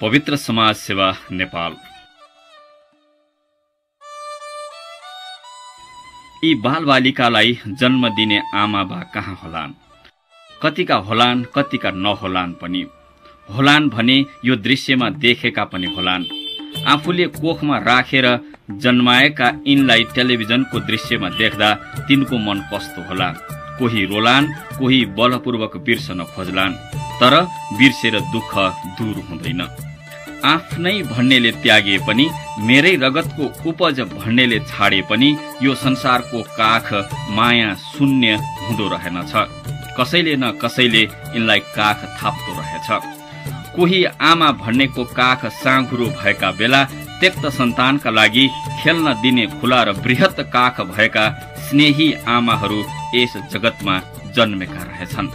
पवित्र समाज सेवा नेपाल। यी बालबालिकालाई जन्म दिने आमा बा कहाँ होलान्? कतिका होलान्, कतिका नहोलान् पनि। होलान् भने यो दृश्यमा देखेका पनि होलान्। आफूले कोखमा राखेर जन्माएका यिनलाई टेलिभिजनको दृश्यमा देख्दा तिनको मन कस्तो होला? कोही रोलान्, कोही बलपूर्वक बिर्सन खोज्लान्, तर बिर्सेर दुःख दूर हुँदैन। आफ्नै भन्नेले त्यागे पनि, मेरै रगतको उपज भन्नेले छाडे पनि यो संसारको काख माया शून्य हुँदो रहेनछ। कसैले न कसैले यिनलाई काख थाप्दो रहेछ। कोही आमा भन्नेको काख साँघुरो भएका बेला त्यक्त सन्तानका लागि खेल्न दिने खुला र बृहत काख भएका स्नेही आमाहरू यस जगतमा जन्मेका रहेछन्।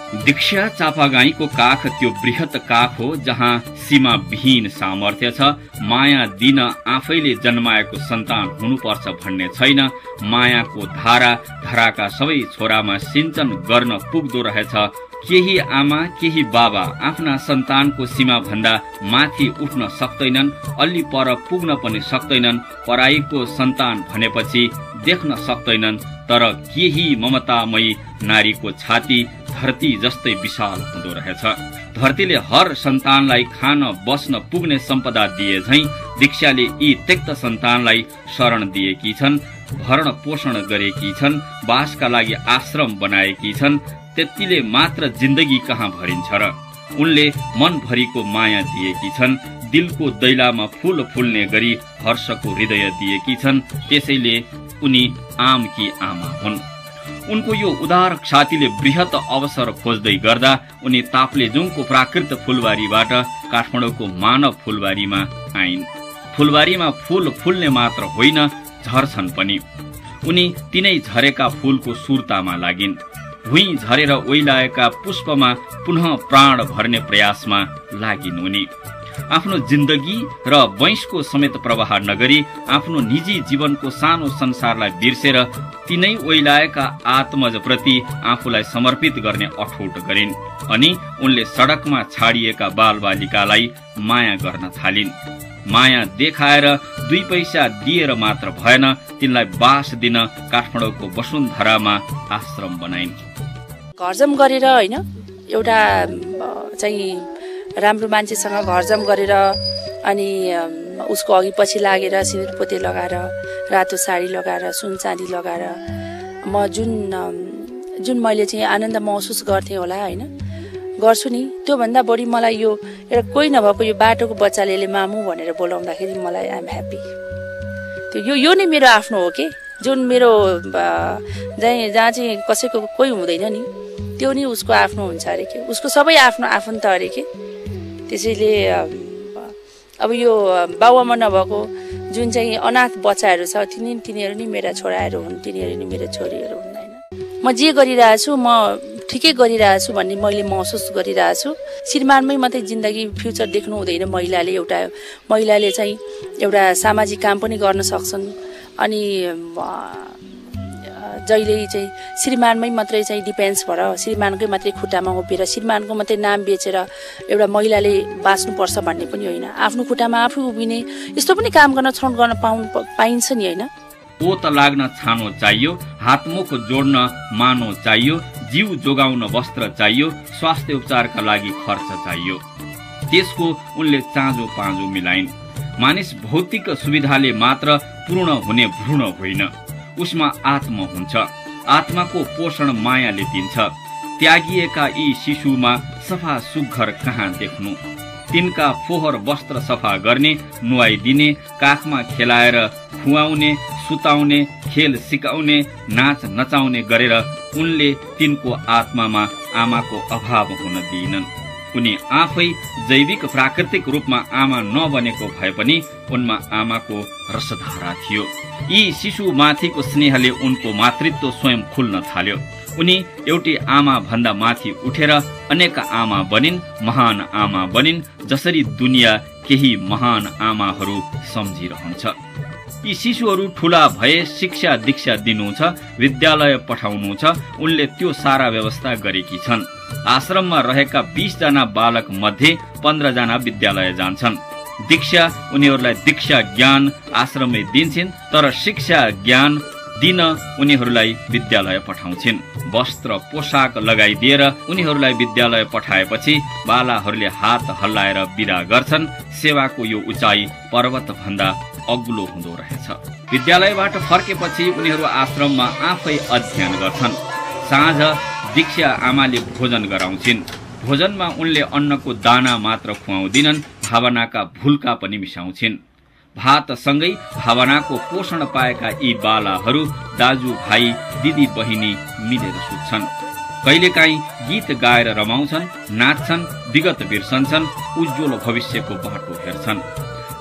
दीक्षा चापागाईको काख त्यो बृहत काख हो जहाँ सीमा विहीन सामर्थ्य छ। माया दिन आफैले जन्माएको सन्तान हुनुपर्छ भन्ने छैन। मायाको धारा धराका सबै छोरामा सिंचन गर्न पुग्दो रहेछ। केही आमा केही बाबा आफ्ना सन्तानको सीमा भन्दा माथि उठ्न सक्दैनन्, अलि पर पुग्न पनि सक्दैनन्। पराईको सन्तान भनेपछि देख्न सक्दैनन्, तर केही ममतामयी नारीको छाती धरती जस्तै विशाल हुँदो रहेछ। धरतीले हर सन्तानलाई खान बस्न पुग्ने सम्पदा दिए झैं दीक्षाले यी त्यक्त सन्तानलाई शरण दिएकी छन्, भरण पोषण गरेकी छन्, बासका लागि आश्रम बनाएकी छन्। त्यतिले मात्र जिन्दगी कहाँ भरिन्छ र? उनले मनभरिको माया दिएकी छन्, दिलको दैलामा फूल फुल्ने गरी हर्षको हृदय दिएकी छन्। त्यसैले उनी आमकी आमा हुन्। उनको यो उदार छातीले बृहत अवसर खोज्दै गर्दा उनी ताप्लेजुङको प्राकृत फुलबारीबाट काठमाडौँको मानव फुलबारीमा आइन्। फुलबारीमा फूल फुल्ने मात्र होइन, झर्छन् पनि। उनी तिनै झरेका फूलको सुर्तामा लागिन्। भुइँ झरेर ओइलाएका पुष्पमा पुनः प्राण भर्ने प्रयासमा लागिन् उनी। आफ्नो जिन्दगी र वंशको समेत प्रवाह नगरी आफ्नो निजी जीवनको सानो संसारलाई बिर्सेर तिनै ओइलाएका आत्मजप्रति आफूलाई समर्पित गर्ने अठोट गरिन्। अनि उनले सडकमा छाडिएका बालबालिकालाई माया गर्न थालिन्। माया देखाएर 2 पैसा दिएर मात्र भएन, तिनलाई बास दिन काठमाडौँको वसुन्धरामा आश्रम बनाइन्। घरजम गरेर होइन, एउटा चाहिँ राम्रो मान्छेसँग घरजम गरेर अनि उसको अघि पछि लागेर सिन्दुर पोते लगाएर, रातो साडी लगाएर, सुन चाँदी लगाएर म जुन मैले चाहिँ आनन्द महसुस गर्थेँ होला होइन, गर्छु नि। त्योभन्दा बढी मलाई यो एउटा कोही नभएको यो बाटोको बच्चाले मामु भनेर बोलाउँदाखेरि मलाई आइएम ह्याप्पी। त्यो यो नै मेरो आफ्नो हो के, जुन मेरो जहाँ चाहिँ कसैको कोही हुँदैन नि, त्यो नि उसको आफ्नो हुन्छ अरे के, उसको सबै आफ्नो आफन्त अरे के। त्यसैले अब यो बाउआमा नभएको जुन चाहिँ अनाथ बच्चाहरू छ तिनीहरू नि मेरा छोराहरू हुन्, तिनीहरू नि मेरा छोरीहरू हुन् होइन। म जे गरिरहेछु म ठिकै गरिरहेछु भन्ने मैले महसुस गरिरहेछु। श्रीमानमै मात्रै जिन्दगी फ्युचर देख्नु हुँदैन। महिलाले चाहिँ एउटा सामाजिक काम पनि गर्न सक्छन्। अनि जहिले चाहिँ श्रीमानमै मात्रै चाहिँ डिपेन्स भएर श्रीमानकै मात्रै खुट्टामा उभिएर श्रीमानको मात्रै नाम बेचेर एउटा महिलाले बाँच्नुपर्छ भन्ने पनि होइन। आफ्नो खुट्टामा आफू उभिने यस्तो पनि काम गर्न छनौट गर्न पाइन्छ नि होइन। ओत लाग्न छानो चाहियो, हातमुख जोड्न मानो चाहियो, जीव जोगाउन वस्त्र चाहियो, स्वास्थ्य उपचारका लागि खर्च चाहियो। त्यसको उनले चाँजो पाँजो मिलाइन्। मानिस भौतिक सुविधाले मात्र पूर्ण हुने भ्रूण होइन, उसमा आत्मा हुन्छ। आत्माको पोषण मायाले दिन्छ। त्यागिएका यी शिशुमा सफा सुग्घर कहाँ देख्नु? तिनका फोहोर वस्त्र सफा गर्ने, नुहाइदिने, काखमा खेलाएर खुवाउने, सुताउने, खेल सिकाउने, नाच नचाउने गरेर उनले तिनको आत्मामा आमाको अभाव हुन दिइनन्। उनी आफै जैविक प्राकृतिक रूपमा आमा नबनेको भए पनि उनमा आमाको रसधारा थियो। यी शिशुमाथिको स्नेहले उनको मातृत्व स्वयं खुल्न थाल्यो। उनी एउटी आमा भन्दा माथि उठेर अनेक आमा बनिन्, महान आमा बनिन्, जसरी दुनिया केही महान आमाहरू सम्झिरहन्छ। यी शिशुहरू ठूला भए शिक्षा दीक्षा दिनु छ, विद्यालय पठाउनु छ, उनले त्यो सारा व्यवस्था गरेकी छन्। आश्रममा रहेका 20 जना बालक मध्ये 15 जना विद्यालय जान्छन्। दीक्षा उनीहरूलाई दीक्षा ज्ञान आश्रममै दिन्छन्, तर शिक्षा ज्ञान दिन उनीहरूलाई विद्यालय पठाउँछिन्। वस्त्र पोशाक लगाइदिएर उनीहरूलाई विद्यालय पठाएपछि बालाहरूले हात हल्लाएर बिदा गर्छन्। सेवाको यो उचाइ पर्वत भन्दा अग्लो हुँदो रहेछ। विद्यालयबाट फर्केपछि उनीहरू आश्रममा आफै अध्ययन गर्छन्। साँझ दीक्षा आमाले भोजन गराउँछिन्। भोजनमा उनले अन्नको दाना मात्र खुवाउँदिनन्, भावनाका भुल्का पनि मिसाउँछिन्। भातसँगै भावनाको पोषण पाएका यी बालाहरू दाजु भाइ दिदी बहिनी मिलेर सुत्छन्। कहिलेकाहीँ गीत गाएर रमाउँछन्, नाच्छन्, विगत बिर्सन्छन्, उज्जवल भविष्यको बाटो हेर्छन्।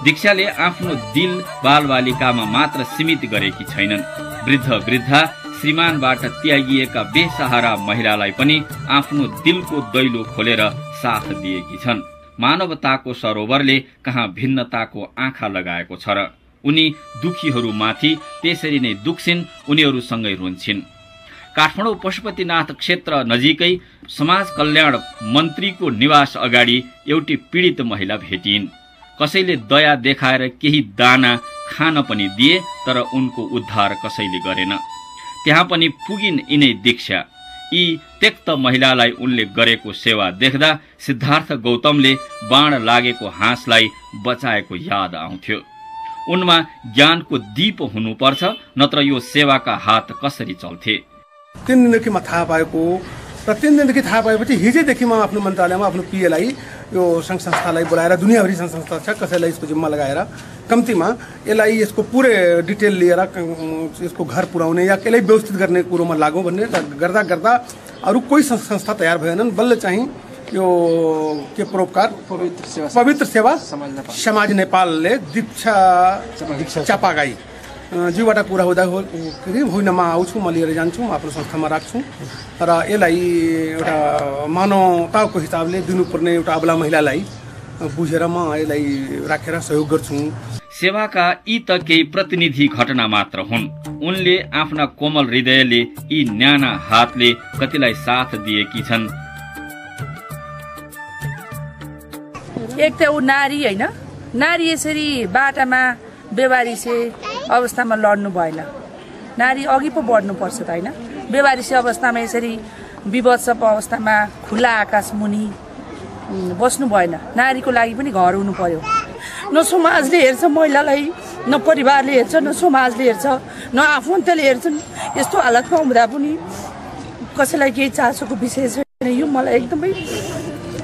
दीक्षाले आफ्नो दिल बालबालिकामा मात्र सीमित गरेकी छैनन्। वृद्ध वृद्धा श्रीमानबाट त्यागिएका बेसहारा महिलालाई पनि आफ्नो दिलको दैलो खोलेर साथ दिएकी छन्। मानवताको सरोवरले कहाँ भिन्नताको आँखा लगाएको छ र? उनी दुखीहरूमाथि त्यसरी नै दुख्छिन्, उनीहरूसँगै रुन्छिन्। काठमाडौँ पशुपतिनाथ क्षेत्र नजिकै समाज कल्याण मन्त्रीको निवास अगाडि एउटी पीडित महिला भेटिइन्। कसैले दया देखाएर केही दाना खान पनि दिए, तर उनको उद्धार कसैले गरेन। त्यहाँ पनि पुगिन् यिनै दीक्षा। यी त्यक्त महिलालाई उनले गरेको सेवा देख्दा सिद्धार्थ गौतमले बाण लागेको हाँसलाई बचाएको याद आउँथ्यो। उनमा ज्ञानको दीप हुनुपर्छ, नत्र यो सेवाका हात कसरी चल्थे। 3 दिनदेखि थाहा पाएको र 3 दिनदेखि थाहा पाएपछि हिजैदेखि म आफ्नो मन्त्रालयमा आफ्नो पिएलाई यो संघ संस्थालाई बोलाएर दुनियाँभरि संघ संस्था छ, कसैलाई यसको जिम्मा लगाएर कम्तीमा यसलाई यसको पुरै डिटेल लिएर यसको घर पुर्याउने या यसलाई व्यवस्थित गर्ने कुरोमा लागौँ भन्ने गर्दा गर्दा अरू कोही संस्था तयार भएनन्। बल्ल चाहिँ यो के परोपकार पवित्र सेवा समाज नेपालले दीक्षा चापागाई जीबाट कुरा हुँदा होइन म आउँछु, म लिएर जान्छु, म आफ्नो संस्थामा राख्छु र यसलाई एउटा मानवताको हिसाबले दिनुपर्ने एउटा अबला महिलालाई बुझेर म यसलाई राखेर सहयोग गर्छु। सेवाका यी त केही प्रतिनिधि घटना मात्र हुन्। उनले आफ्ना कोमल हृदयले यी न्याना हातले कतिलाई साथ दिएकी छन्। एक त ऊ नारी होइन, नारी यसरी बाटामा बेवारिसे अवस्थामा लड्नु भएन। नारी अघि पो बढ्नुपर्छ त होइन। बेवारिसे अवस्थामा यसरी विभत्स अवस्थामा खुला आकाश मुनि बस्नु भएन। नारीको लागि पनि घर हुनु पर्यो। न समाजले हेर्छ महिलालाई, न परिवारले हेर्छ, न समाजले हेर्छ, न आफन्तले हेर्छन्। यस्तो हालतमा हुँदा पनि कसैलाई केही चासोको विषय छैन। यो मलाई एकदमै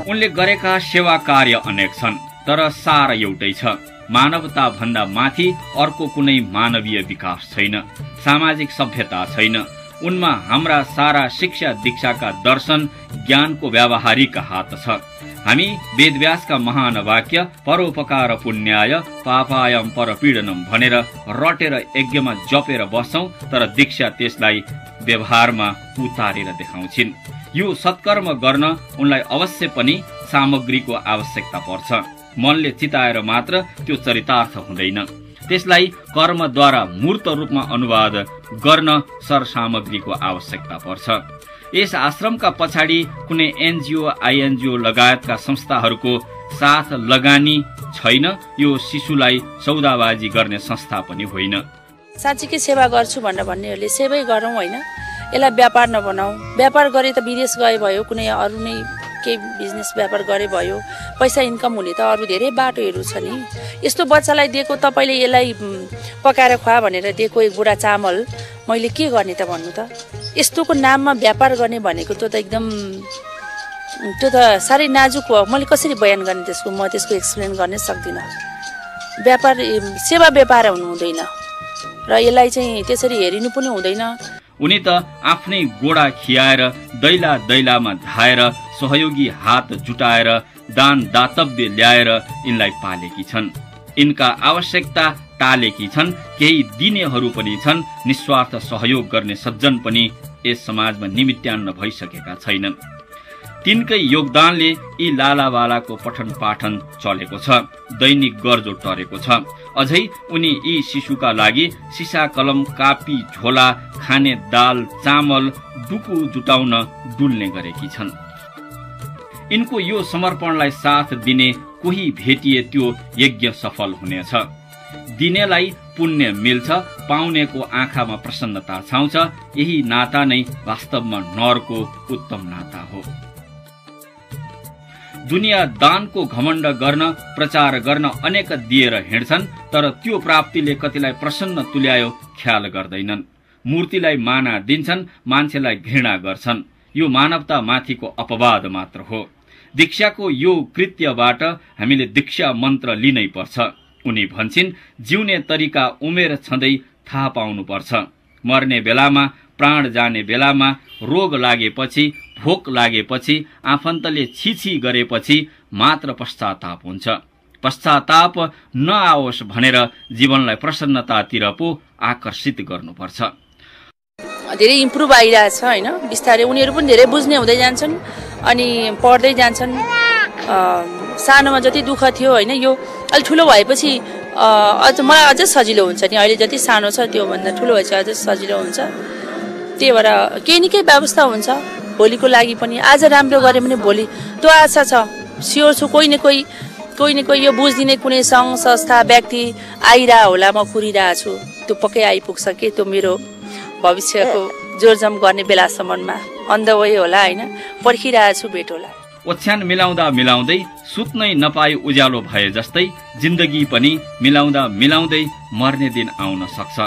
उनले गरेका सेवा कार्य अनेक छन्, तर सार एउटै छ। मानवता भन्दा माथि अर्को कुनै मानवीय विकास छैन, सामाजिक सभ्यता छैन। उनमा हाम्रा सारा शिक्षा दीक्षाका दर्शन ज्ञानको व्यावहारिक हात छ। हामी वेदव्यासका महान वाक्य परोपकार पुण्याय पापायम परपीडनम भनेर रटेर यज्ञमा जपेर बस्छौं, तर दीक्षा त्यसलाई व्यवहारमा उतारेर देखाउँछिन्। यो सत्कर्म गर्न उनलाई अवश्य पनि सामग्रीको आवश्यकता पर्छ। मनले चिताएर मात्र त्यो चरितार्थ हुँदैन। त्यसलाई कर्मद्वारा मूर्त रूपमा अनुवाद गर्न सरसामग्रीको आवश्यकता पर्छ। यस आश्रमका पछाडि कुनै एनजिओ आइएनजिओ लगायतका संस्थाहरूको साथ लगानी छैन। यो शिशुलाई सौदाबाजी गर्ने संस्था पनि होइन। साँच्चीकै सेवा गर्छु भनेर भन्नेहरूले सेवै गरौँ होइन, यसलाई व्यापार नबनाऊ। व्यापार गरे त विदेश गए भयो, कुनै अरू नै केही बिजनेस व्यापार गरे भयो, पैसा इन्कम हुने त अरू धेरै बाटोहरू छ नि। यस्तो बच्चालाई दिएको तपाईँले यसलाई पकाएर खुवा भनेर दिएको एक बुढा चामल मैले के गर्ने त भन्नु त। यस्तोको नाममा व्यापार गर्ने भनेको त्यो त एकदम त्यो त साह्रै नाजुक हो। मैले कसरी बयान गर्ने त्यसको, म त्यसको एक्सप्लेन गर्नै सक्दिनँ। व्यापार सेवा व्यापार हुनु हुँदैन र यसलाई चाहिँ त्यसरी हेरिनु पनि हुँदैन। उनी त आफ्नै गोडा खियाएर दैला दैलामा धाएर सहयोगी हात जुटाएर दान दातव्य ल्याएर यिनलाई पालेकी छन्। यिनका आवश्यकता टालेकी छन्। केही दिनेहरू पनि छन्। निस्वार्थ सहयोग गर्ने सज्जन पनि यस समाजमा निमित्यान्न भइसकेका छैनन्। तिनकै योगदानले यी लालावालाको पठन पाठन चलेको छ, दैनिक गर्जो टरेको छ। अझै उनी यी शिशुका लागि सिसा कलम कापी झोला खाने दाल चामल डुकु जुटाउन डुल्ने गरेकी छन्। यिनको यो समर्पणलाई साथ दिने कोही भेटिए त्यो यज्ञ सफल हुनेछ। दिनेलाई पुण्य मिल्छ, पाउनेको आँखामा प्रसन्नता छाउँछ। यही नाता नै वास्तवमा नरको उत्तम नाता हो। दुनिया दानको घमण्ड गर्न प्रचार गर्न अनेक दिएर हिँड्छन्, तर त्यो प्राप्तिले कतिलाई प्रसन्न तुल्यायो ख्याल गर्दैनन्। मूर्तिलाई माना दिन्छन्, मान्छेलाई घृणा गर्छन्। यो मानवता माथिको अपवाद मात्र हो। दीक्षाको यो कृत्यबाट हामीले दीक्षा मन्त्र लिनै पर्छ। उनी भन्छन्, जिउने तरिका उमेर छँदै थाहा पाउनुपर्छ। मर्ने बेलामा, प्राण जाने बेलामा, रोग लागेपछि, भोक लागेपछि, आफन्तले छिछि गरेपछि मात्र पश्चाताप हुन्छ। पश्चाताप नआओस् भनेर जीवनलाई प्रसन्नतातिर पो आकर्षित गर्नुपर्छ। धेरै इम्प्रुभ आइरहेछ हैन, बिस्तारै उनीहरू पनि धेरै बुझ्ने हुँदै जान्छन् अनि पढ्दै जान्छन्। सानोमा जति दुःख थियो हैन, यो अलि ठुलो भएपछि मलाई अझ सजिलो हुन्छ नि। अहिले जति सानो छ त्यो भन्दा ठुलो भएपछि अझ सजिलो हुन्छ। त्यही भएर केही न केही व्यवस्था हुन्छ भोलिको लागि पनि। आज राम्रो गरे भने भोलि त्यो आशा छ, स्योर छु कोही न कोही यो बुझ्दिने कुनै सङ्घ संस्था व्यक्ति आइरह होला। म कुरिरहेको छु, त्यो पक्कै आइपुग्छ कि त्यो मेरो भविष्यको जोरजम गर्ने बेलासम्ममा अन द वे होला हैन, पर्खिरहेको छु भेट होला। ओछ्यान मिलाउँदा मिलाउँदै सुत्नै नपाई उज्यालो भए जस्तै जिन्दगी पनि मिलाउँदा मिलाउँदै मर्ने दिन आउन सक्छ।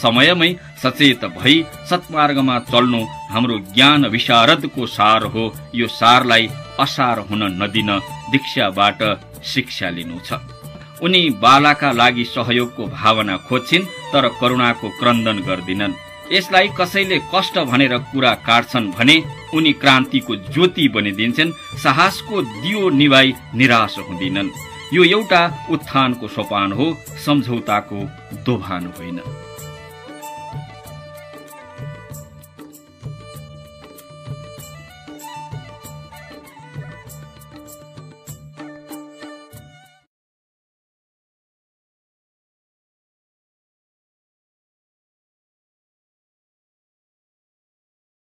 समयमै सचेत भई सत्मार्गमा चल्नु हाम्रो ज्ञान विशारदको सार हो। यो सारलाई असार हुन नदिन दीक्षाबाट शिक्षा लिनु छ। उनी बालाका लागि सहयोगको भावना खोज्छिन्, तर करुणाको क्रन्दन गर्दिनन्। यसलाई कसैले कष्ट भनेर कुरा काट्छन् भने उनी क्रान्तिको ज्योति बनिदिन्छन्। साहसको दियो निभाई निराश हुँदिनन्। यो एउटा उत्थानको सोपान हो, सम्झौताको दोभान होइन।